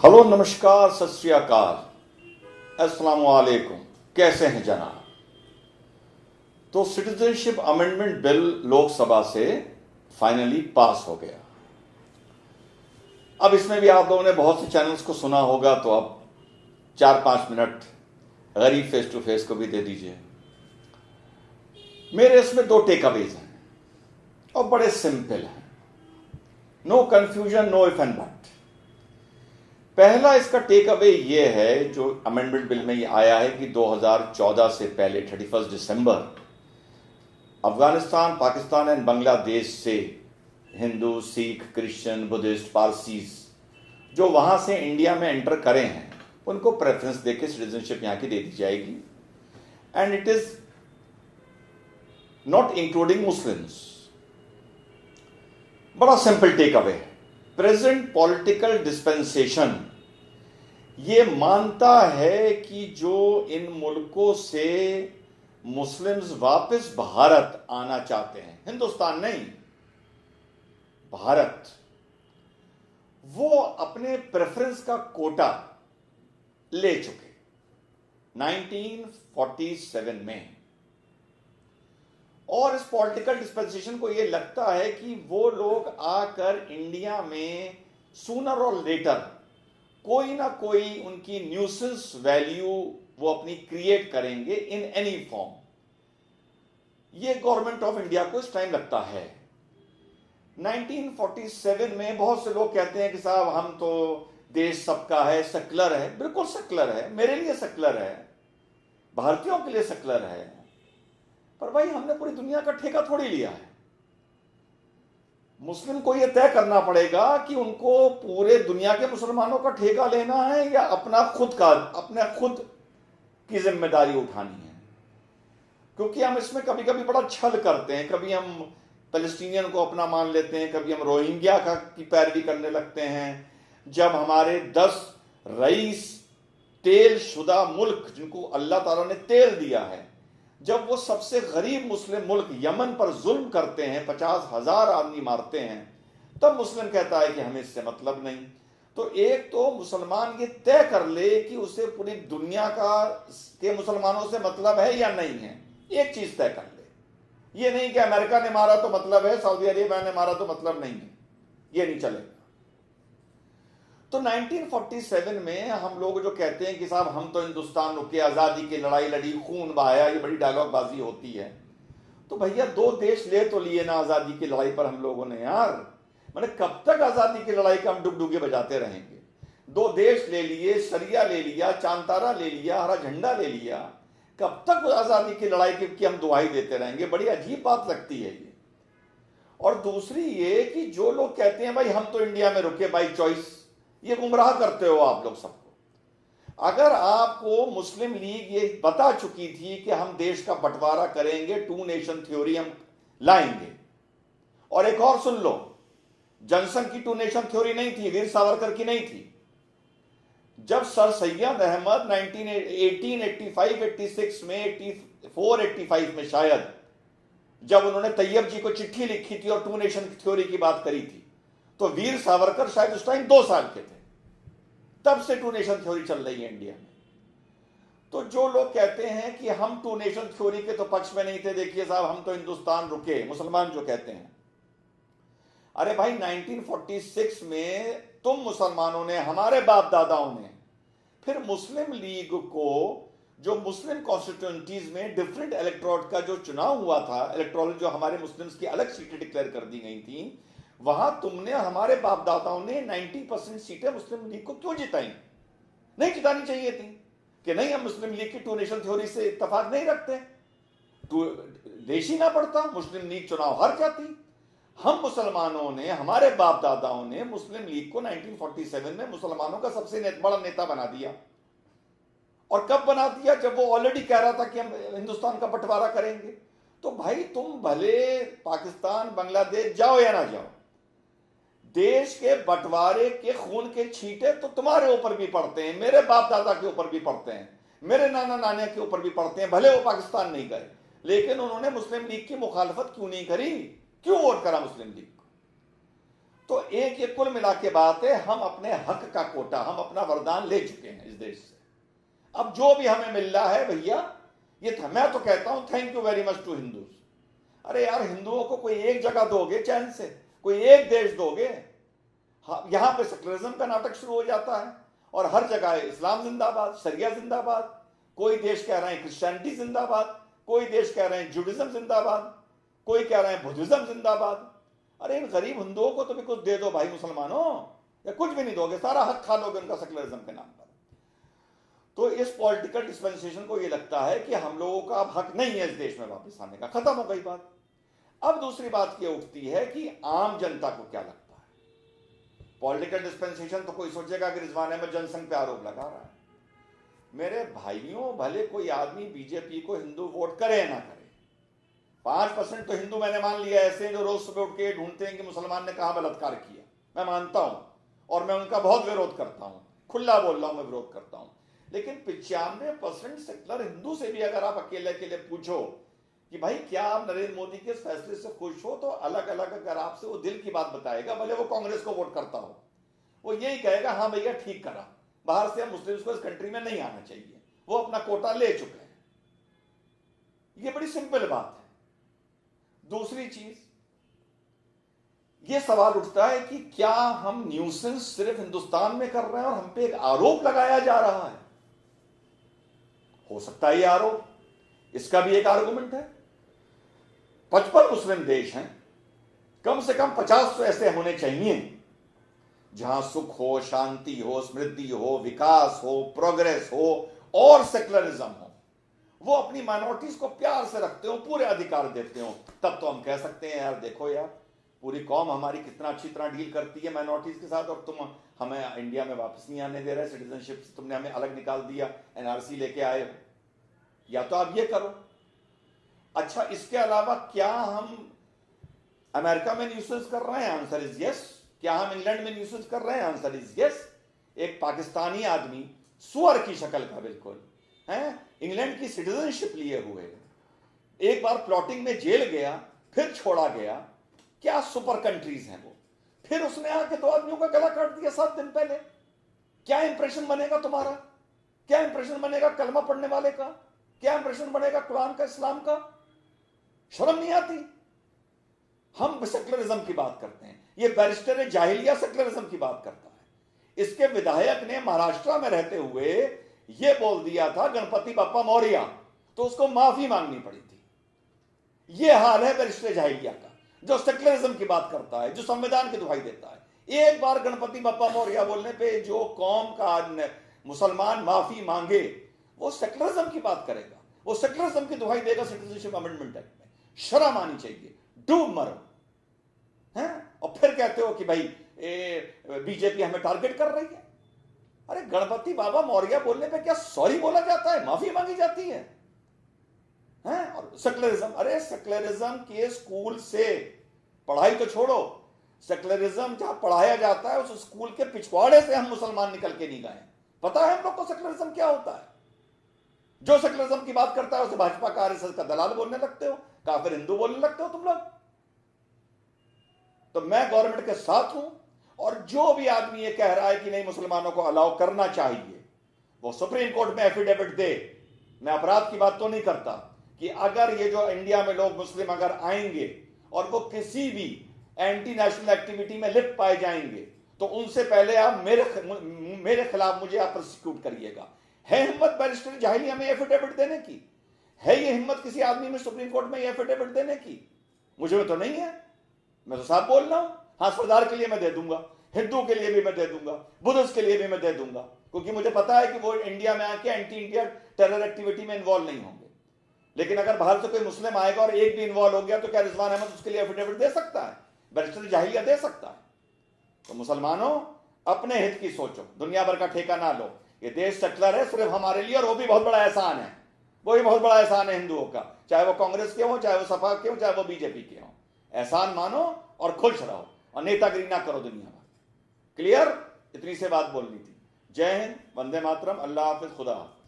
Hello, नमस्कार, सत श्री अकाल, अस्सलाम वालेकुम। कैसे हैं जनाब? तो सिटीजनशिप अमेंडमेंट बिल लोकसभा से फाइनली पास हो गया। अब इसमें भी आप लोगों ने बहुत से चैनल्स को सुना होगा, तो अब 4-5 मिनट गरीब फेस टू फेस को भी दे दीजिए। मेरे इसमें 2 टेकअवेज हैं और बड़े सिंपल हैं, no confusion, no if and but. पहला इसका टेक अवे ये है, जो अमेंडमेंट बिल में ये आया है कि 2014 से पहले 31 दिसंबर अफगानिस्तान, पाकिस्तान एंड बांग्लादेश से Hindu, Sikh, Christian, Buddhist, Parsis जो वहां से इंडिया में एंटर करें हैं, उनको प्रेफरेंस देके सिटीजनशिप यहां की दे दी जाएगी। And it is not including Muslims. बड़ा सिंपल टेक अवे है। प्रेजेंट पॉलिटिकल डिस्पेंसेशन ये मानता है कि जो इन मुल्कों से मुस्लिम्स वापस भारत आना चाहते हैं, हिंदुस्तान नहीं, भारत, वो अपने प्रेफरेंस का कोटा ले चुके 1947 में। और इस पॉलिटिकल डिस्पेंसेशन को यह लगता है कि वो लोग आकर इंडिया में सूनर और लेटर कोई ना कोई उनकी न्यूसेंस वैल्यू वो अपनी क्रिएट करेंगे इन एनी फॉर्म। ये गवर्नमेंट ऑफ इंडिया को इस टाइम लगता है। 1947 में बहुत से लोग कहते हैं कि साहब हम तो देश सबका है, सेक्युलर है। बिल्कुल सेक्युलर है, मेरे लिए सेक्युलर है, भारतीयों के लिए सेक्युलर है, पर भाई हमने पूरी दुनिया का ठेका थोड़ी लिया है। मुस्लिम को यह तय करना पड़ेगा कि उनको पूरे दुनिया के मुसलमानों का ठेका लेना है या अपना खुद की जिम्मेदारी उठानी है। क्योंकि हम इसमें कभी कभी बड़ा छल करते हैं, कभी हम पैलेस्टीनियन को अपना मान लेते हैं, कभी हम रोहिंग्या की पैरवी करने लगते हैं। जब हमारे 10 रईस तेल शुदा मुल्क, जिनको अल्लाह ताला ने तेल दिया है, जब वो सबसे गरीब मुस्लिम मुल्क यमन पर जुल्म करते हैं, 50,000 आदमी मारते हैं, तब मुस्लिम कहता है कि हमें इससे मतलब नहीं। तो एक तो मुसलमान ये तय कर ले कि उसे पूरी दुनिया के मुसलमानों से मतलब है या नहीं है। एक चीज तय कर ले, ये नहीं कि अमेरिका ने मारा तो मतलब है, सऊदी अरेबिया ने मारा तो मतलब नहीं है, ये नहीं चलेगा। तो 1947 में हम लोग जो कहते हैं कि साहब हम तो हिंदुस्तान रुके, आज़ादी की लड़ाई लड़ी, खून बहाया, ये बड़ी डायलॉग बाजी होती है। तो भैया 2 देश ले तो लिए ना आज़ादी की लड़ाई पर हम लोगों ने यार। मैंने कब तक आज़ादी की लड़ाई का हम डुगडुगे बजाते रहेंगे? 2 देश ले लिए, सरिया ले लिया, चांतारा ले लिया, हरा झंडा ले लिया, कब तक आज़ादी की लड़ाई की हम दुहाई देते रहेंगे? बड़ी अजीब बात लगती है ये। और दूसरी ये कि जो लोग कहते हैं भाई हम तो इंडिया में रुके बाई चॉइस, ये गुमराह करते हो आप लोग सबको। अगर आपको मुस्लिम लीग ये बता चुकी थी कि हम देश का बंटवारा करेंगे, 2 नेशन थ्योरी हम लाएंगे, और एक और सुन लो, जनसंघ की 2 नेशन थ्योरी नहीं थी, वीर सावरकर की नहीं थी। जब सर सैयद अहमद 1885-86 में, 84-85 में शायद, जब उन्होंने तैयब जी को चिट्ठी लिखी थी और 2 नेशन थ्योरी की बात करी थी, तो वीर सावरकर शायद उस टाइम 2 साल के थे। तब से 2 नेशन थ्योरी चल रही है इंडिया में। तो जो लोग कहते हैं कि हम 2 नेशन थ्योरी के तो पक्ष में नहीं थे, देखिए साहब हम तो हिंदुस्तान रुके, मुसलमान जो कहते हैं, अरे भाई 1946 में तुम मुसलमानों ने, हमारे बाप दादाओं ने, फिर मुस्लिम लीग को, जो मुस्लिम कॉन्स्टिट्यूएंसीज में डिफरेंट इलेक्टोरेट का जो चुनाव हुआ था, इलेक्टोरल जो हमारे मुस्लिम्स की अलग सीटें डिक्लेयर कर दी गई थी, वहां तुमने, हमारे बाप दादाओं ने 90% सीटें मुस्लिम लीग को क्यों जिताई? नहीं जितानी चाहिए थी कि नहीं हम मुस्लिम लीग की 2 नेशन थ्योरी से इत्तेफाक नहीं रखते, देश ही ना पड़ता, मुस्लिम लीग चुनाव हार जाती। हम मुसलमानों ने, हमारे बाप दादाओं ने मुस्लिम लीग को 1947 में मुसलमानों का सबसे बड़ा नेता बना दिया। और कब बना दिया? जब वो ऑलरेडी कह रहा था कि हम हिंदुस्तान का बंटवारा करेंगे। तो भाई तुम भले पाकिस्तान, बांग्लादेश जाओ या ना जाओ, देश के बंटवारे के खून के छींटे तो तुम्हारे ऊपर भी पड़ते हैं, मेरे बाप दादा के ऊपर भी पड़ते हैं, मेरे नाना नाना के ऊपर भी पड़ते हैं। भले वो पाकिस्तान नहीं गए, लेकिन उन्होंने मुस्लिम लीग की मुखालफत क्यों नहीं करी? क्यों वोट करा मुस्लिम लीग को? तो एक ये कुल मिला के बात है, हम अपने हक का कोटा, हम अपना वरदान ले चुके हैं इस देश से। अब जो भी हमें मिल रहा है भैया, ये था, मैं तो कहता हूं thank you very much to Hindus. अरे यार, हिंदुओं को कोई एक जगह दोगे चैन से, कोई एक देश दोगे? यहां पे सेकुलरिज्म का नाटक शुरू हो जाता है और हर जगह इस्लाम जिंदाबाद, शरिया जिंदाबाद, कोई देश कह रहे हैं क्रिश्चियनिटी जिंदाबाद, कोई देश कह रहे हैं जुडिज्म जिंदाबाद, कोई कह रहे हैं बुद्धिज्म जिंदाबाद। अरे इन गरीब हिंदुओं को तो भी कुछ दे दो भाई मुसलमानों, या कुछ भी नहीं दोगे, सारा हक खा लोगे उनका सेकुलरिज्म के नाम पर। तो इस पॉलिटिकल डिस्पेंसेशन को ये लगता है कि हम लोगों का अब हक नहीं है इस देश में वापस आने का, खत्म हो गई बात। अब दूसरी बात ये उठती है कि आम जनता को क्या लगता है। पॉलिटिकल डिस्पेंसेशन तो कोई सोचेगा कि रिजवान अहमद जनसंघ पे आरोप लगा रहा है। मेरे भाइयों, भले कोई आदमी बीजेपी को हिंदू वोट करे ना करे, 5% तो हिंदू मैंने मान लिया ऐसे हैं जो रोज सुबह उठ के ढूंढते हैं कि मुसलमान ने कहां बलात्कार किया। मैं मानता हूं और मैं उनका बहुत विरोध करता हूं, खुला बोल रहा हूं, मैं विरोध करता हूं। लेकिन 95% सेक्युलर हिंदू से भी अगर आप अकेले अकेले पूछो कि भाई क्या आप नरेंद्र मोदी के फैसले से खुश हो, तो अलग अलग अगर आपसे वो दिल की बात बताएगा, भले वो कांग्रेस को वोट करता हो, वो यही कहेगा हाँ भैया ठीक करा, बाहर से मुस्लिम्स को इस कंट्री में नहीं आना चाहिए, वो अपना कोटा ले चुके हैं। ये बड़ी सिंपल बात है। दूसरी चीज, ये सवाल उठता है कि क्या हम न्यूसेंस सिर्फ हिंदुस्तान में कर रहे हैं और हम पे एक आरोप लगाया जा रहा है? हो सकता है ये आरोप, इसका भी एक आर्गुमेंट है। 55 मुस्लिम देश हैं, कम से कम 50 तो ऐसे होने चाहिए जहां सुख हो, शांति हो, समृद्धि हो, विकास हो, प्रोग्रेस हो और सेक्युलरिज्म हो। वो अपनी माइनॉरिटीज को प्यार से रखते हो, पूरे अधिकार देते हो, तब तो हम कह सकते हैं यार देखो यार, पूरी कौम हमारी कितना अच्छी तरह डील करती है माइनॉरिटीज के साथ, और तुम हमें इंडिया में वापस नहीं आने दे रहे, सिटीजनशिप से तुमने हमें अलग निकाल दिया, एनआरसी लेके आए हो, या तो आप ये करो। अच्छा, इसके अलावा क्या हम अमेरिका में न्यूसेंस कर रहे हैं? Answer is yes. क्या हम इंग्लैंड में न्यूसेंस कर रहे हैं? Answer is yes. एक पाकिस्तानी आदमी सुअर की शक्ल का बिल्कुल है, इंग्लैंड की सिटीजनशिप लिए हुए, एक बार प्लॉटिंग में जेल गया, फिर छोड़ा गया, क्या सुपर कंट्रीज हैं वो। फिर उसने आके 2 आदमियों का गला काट दिया 7 दिन पहले। क्या इंप्रेशन बनेगा तुम्हारा? क्या इंप्रेशन बनेगा कलमा पढ़ने वाले का? क्या इंप्रेशन बनेगा कुरान का, इस्लाम का? शर्म नहीं आती? हम सेक्युलरिज्म की बात करते हैं, ये बैरिस्टर जाहिलिया सेक्युलरिज्म की बात करता है। इसके विधायक ने महाराष्ट्र में रहते हुए ये बोल दिया था गणपति बप्पा मौर्य, तो उसको माफी मांगनी पड़ी थी। ये हाल है बैरिस्टर जाहिलिया का, जो सेक्युलरिज्म की बात करता है, जो संविधान की दुहाई देता है। एक बार गणपति बप्पा मौर्य बोलने पे जो कौम का मुसलमान माफी मांगे, वो सेक्युलरिज्म की बात करेगा, वो सेक्युलरिज्म की दुहाई देगा सिटीजनशिप अमेंडमेंट एक्ट में। शर्म आनी चाहिए, डूब मरो हैं। और फिर कहते हो कि भाई बीजेपी हमें टारगेट कर रही है। अरे गणपति बाबा मौर्य बोलने पे क्या सॉरी बोला जाता है, माफी मांगी जाती है हैं? और सेक्युलरिज्म, अरे सेक्युलरिज्म के स्कूल से पढ़ाई तो छोड़ो, सेक्युलरिज्म जहां पढ़ाया जाता है उस स्कूल के पिछवाड़े से हम मुसलमान निकल के नहीं गए। पता है हम लोग को सेक्युलरिज्म क्या होता है? जो सेक्युलरिज्म की बात करता है उसे भाजपा का, आरएसएस का दलाल बोलने लगते हो, काफिर हिंदू बोलने लगते हो तुम लोग। तो मैं गवर्नमेंट के साथ हूं, और जो भी आदमी ये कह रहा है कि नहीं मुसलमानों को अलाउ करना चाहिए, वो सुप्रीम कोर्ट में एफिडेविट दे। मैं अपराध की बात तो नहीं करता कि अगर ये जो इंडिया में लोग मुस्लिम अगर आएंगे और वो किसी भी एंटी नेशनल एक्टिविटी में लिप्त पाए जाएंगे, तो उनसे पहले आप मेरे खिलाफ मुझे आप प्रोसिक्यूट करिएगा। है हिम्मत बैरिस्टर जाहिलिया में एफिडेविट देने की? है ये हिम्मत किसी आदमी में सुप्रीम कोर्ट में एफिडेविट देने की? मुझे में तो नहीं है। मैं तो साफ बोल रहा हूं। हाँ, सरदार के लिए मैं दे दूंगा, हिंदू के लिए भी मैं दे दूंगा, बुद्धिस्ट के लिए भी मैं दे दूंगा, क्योंकि मुझे पता है कि वो इंडिया में आके एंटी इंडिया टेरर एक्टिविटी में इन्वॉल्व नहीं होंगे। लेकिन अगर बाहर से कोई मुस्लिम आएगा और एक भी इन्वॉल्व हो गया, तो क्या रिजवान अहमद उसके लिए एफिडेविट दे सकता है? बैरिस्टर जाहिलिया दे सकता है? तो मुसलमानों, अपने हित की सोचो, दुनिया भर का ठेका ना लो। ये देश सेक्युलर है सिर्फ हमारे लिए, और वो भी बहुत बड़ा एहसान है, वो भी बहुत बड़ा एहसान है हिंदुओं का, चाहे वो कांग्रेस के हो, चाहे वो सपा के हो, चाहे वो बीजेपी के हो। एहसान मानो और खुश रहो, और नेतागिरी ना करो दुनिया में। क्लियर? इतनी से बात बोलनी थी। जय हिंद, वंदे मातरम, अल्लाह हाफिज, खुदा हाफिज।